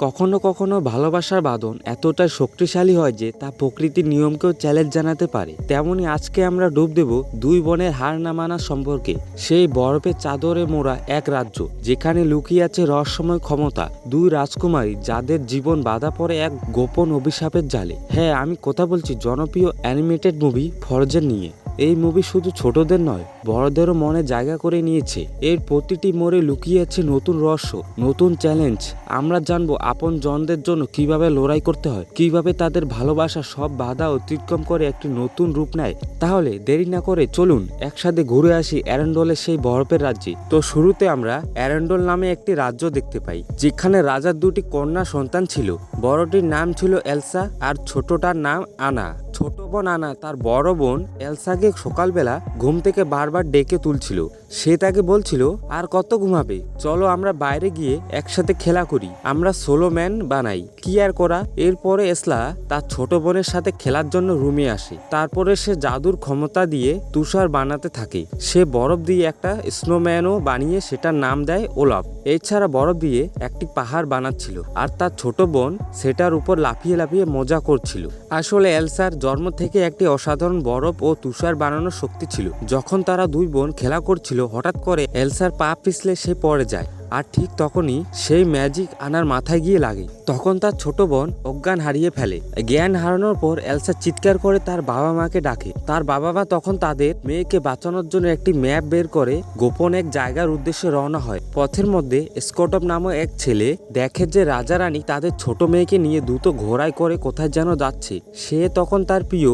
কখনো কখনো ভালোবাসার বাঁধন এতটাই শক্তিশালী হয় যে তা প্রকৃতির নিয়মকেও চ্যালেঞ্জ জানাতে পারে। তেমনি আজকে আমরা ডুব দেব দুই বোনের হার না মানা সম্পর্কে। সেই বরফের চাদরে মোড়া এক রাজ্য যেখানে লুকিয়ে আছে রহস্যময় ক্ষমতা, দুই রাজকুমারী যাদের জীবন বাধা পড়ে এক গোপন অভিশাপের জালে। হ্যাঁ, আমি কথা বলছি জনপ্রিয় অ্যানিমেটেড মুভি ফরজেন নিয়ে। এই মুভি শুধু ছোটদের নয়, বড়দেরও মনে জায়গা করে নিয়েছে। এর প্রতিটি মোড়ে লুকিয়ে আছে নতুন রহস্য, নতুন চ্যালেঞ্জ। আমরা জানবো আপন জনদের জন্য কিভাবে লড়াই করতে হয়, কিভাবে তাদের ভালোবাসা সব বাধা অতিক্রম করে একটি নতুন রূপ নেয়। তাহলে দেরি না করে চলুন একসাথে ঘুরে আসি অ্যারেন্ডলের সেই বরফের রাজ্যে। তো শুরুতে আমরা অ্যারেন্ডল নামে একটি রাজ্য দেখতে পাই, যেখানে রাজার দুটি কন্যা সন্তান ছিল। বড়টির নাম ছিল এলসা আর ছোটটার নাম আনা। ছোট বোন আনা তার বড় বোন এলসাকে সকালবেলা ঘুম থেকে বারবার ডেকে তুলছিল। সে তাকে বলছিল, আর কত ঘুমাবে, চলো আমরা বাইরে গিয়ে একসাথে খেলা করি, আমরা সোলো ম্যান বানাই। কি আর করা। এরপরে এসলা তার ছোট বোনের সাথে খেলার জন্য রুমে আসে। তারপরে সে জাদুর ক্ষমতা দিয়ে তুষার বানাতে থাকে। সে বরফ দিয়ে একটা স্নোম্যানও বানিয়ে সেটার নাম দেয় ওলাফ। এছাড়া বরফ দিয়ে একটি পাহাড় বানাচ্ছিল আর তার ছোট বোন সেটার উপর লাফিয়ে লাফিয়ে মজা করছিল। আসলে এলসার জন্ম থেকে একটি অসাধারণ বরফ ও তুষার বানানোর শক্তি ছিল। যখন তারা দুই বোন খেলা করছিল, হঠাৎ করে এলসার পা পিছলে সে পড়ে যায়। আর ঠিক তখনই সেই ম্যাজিক আনার মাথায় গিয়ে লাগে। তখন তার ছোট বোন অজ্ঞান হারিয়ে ফেলে। জ্ঞান হারানোর পর এলসা চিৎকার করে তার বাবা মাকে ডাকে। তার বাবা মা তখন তাদের মেয়েকে বাঁচানোর জন্য একটি ম্যাপ বের করে গোপন এক জায়গার উদ্দেশ্যে রওনা হয়। পথের মধ্যে স্কটপ নামক এক ছেলে দেখে যে রাজা রানী তাদের ছোট মেয়েকে নিয়ে দ্রুত ঘোড়ায় করে কোথায় যেন যাচ্ছে। সে তখন তার প্রিয়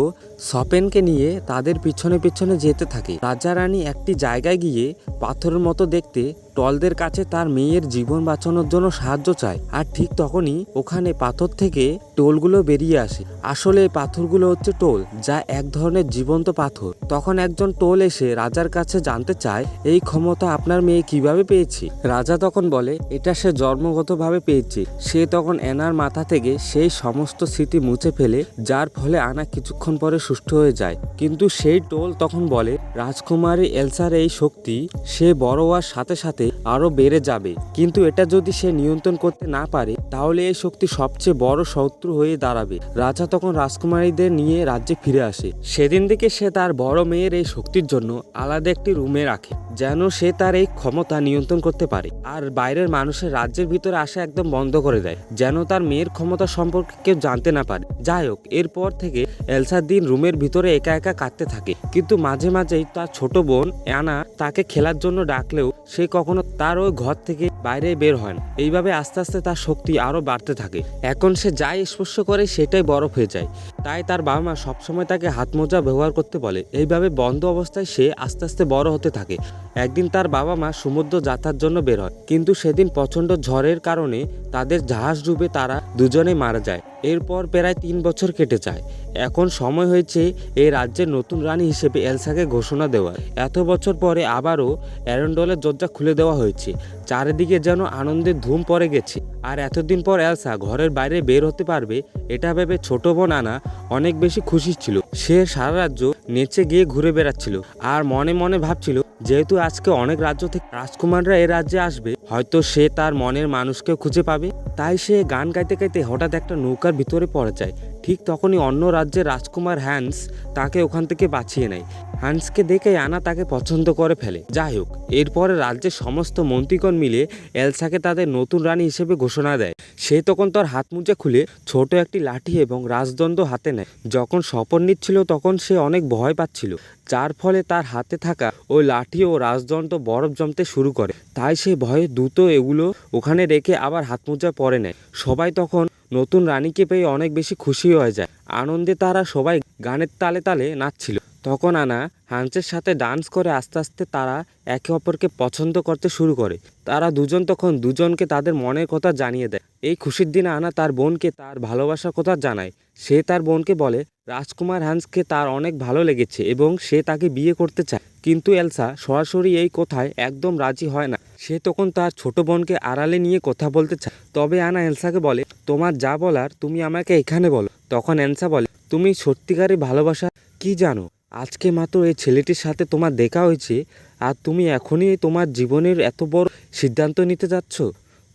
সপেনকে নিয়ে তাদের পিছনে পিছনে যেতে থাকে। রাজা রানী একটি জায়গায় গিয়ে পাথরের মতো দেখতে টলদের কাছে তার মেয়ের জীবন বাঁচানোর জন্য সাহায্য চায়। আর ঠিক তখনই ওখানে পাথর থেকে টোলগুলো বেরিয়ে আসে। আসলে এই পাথরগুলো হচ্ছে টোল, যা এক ধরনের জীবন্ত পাথর। তখন একজন টোল এসে রাজার কাছে জানতে চায়, এই ক্ষমতা আপনার মেয়ে কিভাবে পেয়েছে। রাজা তখন বলে, এটা সে জন্মগতভাবে পেয়েছে। সে তখন অ্যানার মাথা থেকে সেই সমস্ত স্মৃতি মুছে ফেলে, যার ফলে আনা কিছুক্ষণ পরে সুস্থ হয়ে যায়। কিন্তু সেই টোল তখন বলে, রাজকুমারী এলসার এই শক্তি সে বড় হওয়ার সাথে সাথে আরো বেড়ে যাবে, কিন্তু এটা যদি সে নিয়ন্ত্রণ করতে না পারে তাহলে এই শক্তি সবচেয়ে বড় শত্রু হয়ে দাঁড়াবে। রাজা তখন রাজকুমারীদের নিয়ে রাজ্যে ফিরে আসে। সেদিন থেকে সে তার বড় মেয়ের এই শক্তির জন্য আলাদা একটি রুমে রাখে, যেন সে তার এই ক্ষমতা নিয়ন্ত্রণ করতে পারে। আর বাইরের মানুষের রাজ্যের ভিতরে আসা একদম বন্ধ করে দেয়, যেন তার মেয়ের ক্ষমতা সম্পর্কে কেউ জানতে না পারে। যাই হোক, এরপর থেকে এলসার দিন রুমের ভিতরে একা একা কাটতে থাকে। কিন্তু মাঝে মাঝেই তার ছোট বোন অ্যানা তাকে খেলার জন্য ডাকলেও সে কখনো তার ওই ঘর থেকে বাইরে বের হয় না। এইভাবে আস্তে আস্তে তার শক্তি আরো বাড়তে থাকে। এখন সে যাই স্পর্শ করে সেটাই বরফ হয়ে যায়। তাই তার বাবা মা সবসময় তাকে হাত মোজা ব্যবহার করতে বলে। এইভাবে বন্ধ অবস্থায় সে আস্তে আস্তে বড় হতে থাকে। একদিন তার বাবা মা সমুদ্র যাত্রার জন্য বের হয়, কিন্তু সেদিন প্রচন্ড ঝড়ের কারণে তাদের জাহাজ ডুবে তারা দুজনেই মারা যায়। এরপর প্রায় 3 বছর কেটে যায়। এখন সময় হয়েছে এই রাজ্যের নতুন রানী হিসেবে এলসাকে ঘোষণা দেওয়ার। এত বছর পরে আবারও অ্যারেন্ডলের দরজা খুলে দেওয়া হয়েছে। চারিদিকে যেন আনন্দের ধুম পড়ে গেছে। আর এতদিন পর এলসা ঘরের বাইরে বের হতে পারবে এটা ভেবে ছোট বোন আনা অনেক বেশি খুশি ছিল। সে সারা রাজ্য নেচে গিয়ে ঘুরে বেড়াচ্ছিল আর মনে মনে ভাবছিল, যেহেতু আজকে অনেক রাজ্য থেকে রাজকুমাররা এই রাজ্যে আসবে, হয়তো সে তার মনের মানুষকে খুঁজে পাবে। তাই সে গান গাইতে গাইতে হঠাৎ একটা নৌকার ভিতরে পড়ে যায়। ঠিক তখনই অন্য রাজ্যের রাজকুমার হ্যান্স তাকে ওখান থেকে বাঁচিয়ে নেয়। হ্যান্সকে দেখে আনা তাকে পছন্দ করে ফেলে। যাই হোক, এরপরে রাজ্যের সমস্ত মন্ত্রীগণ মিলে এলসাকে তাদের নতুন রানী হিসেবে ঘোষণা দেয়। সে তখন তার হাত মুজে খুলে ছোট একটি লাঠি এবং রাজদণ্ড হাতে নেয়। যখন শপথ নিচ্ছিল তখন সে অনেক ভয় পাচ্ছিল, যার ফলে তার হাতে থাকা ওই লাঠি ও রাজদণ্ড বরফ জমতে শুরু করে। তাই সে ভয়ে দ্রুত এগুলো ওখানে রেখে আবার হাত মোজা পরে নেয়। সবাই তখন নতুন রানীকে পেয়ে অনেক বেশি খুশি হয়ে যায়। আনন্দে তারা সবাই গানের তালে তালে নাচছিল। তখন আনা হান্সের সাথে ডান্স করে আস্তে আস্তে তারা একে অপরকে পছন্দ করতে শুরু করে। তারা দুজন তখন দুজনকে তাদের মনের কথা জানিয়ে দেয়। এই খুশির দিনে আনা তার বোনকে তার ভালোবাসার কথা জানায়। সে তার বোনকে বলে রাজকুমার হ্যান্সকে তার অনেক ভালো লেগেছে এবং সে তাকে বিয়ে করতে চায়। কিন্তু এলসা সরাসরি এই কথায় একদম রাজি হয় না। সে তখন তার ছোট বোনকে আড়ালে নিয়ে কথা বলতে চায়। তবে আনা এলসাকে বলে, তোমার যা বলার তুমি আমাকে এখানে বলো। তখন এলসা বলে, তুমি সত্যিকারের ভালোবাসা কি জানো? আজকে মাত্র এই ছেলেটির সাথে তোমার দেখা হয়েছে আর তুমি এখনই তোমার জীবনের এত বড় সিদ্ধান্ত নিতে যাচ্ছ।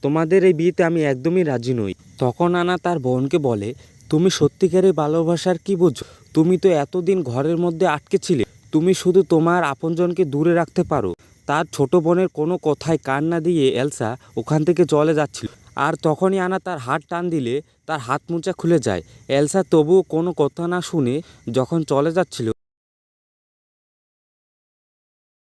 তোমাদের এই বিয়েতে আমি একদমই রাজি নই। তখন আনা তার বোনকে বলে, তুমি সত্যিকারের ভালোবাসার কি বোঝো? তুমি তো এতদিন ঘরের মধ্যে আটকে ছিলে। তুমি শুধু তোমার আপনজনকে দূরে রাখতে পারো। তার ছোট বোনের কোনো কথায় কান না দিয়ে এলসা ওখান থেকে চলে যাচ্ছিল। আর তখনই আনা তার হাত টান দিলে তার হাত মোজা খুলে যায়। এলসা তবুও কোনো কথা না শুনে যখন চলে যাচ্ছিল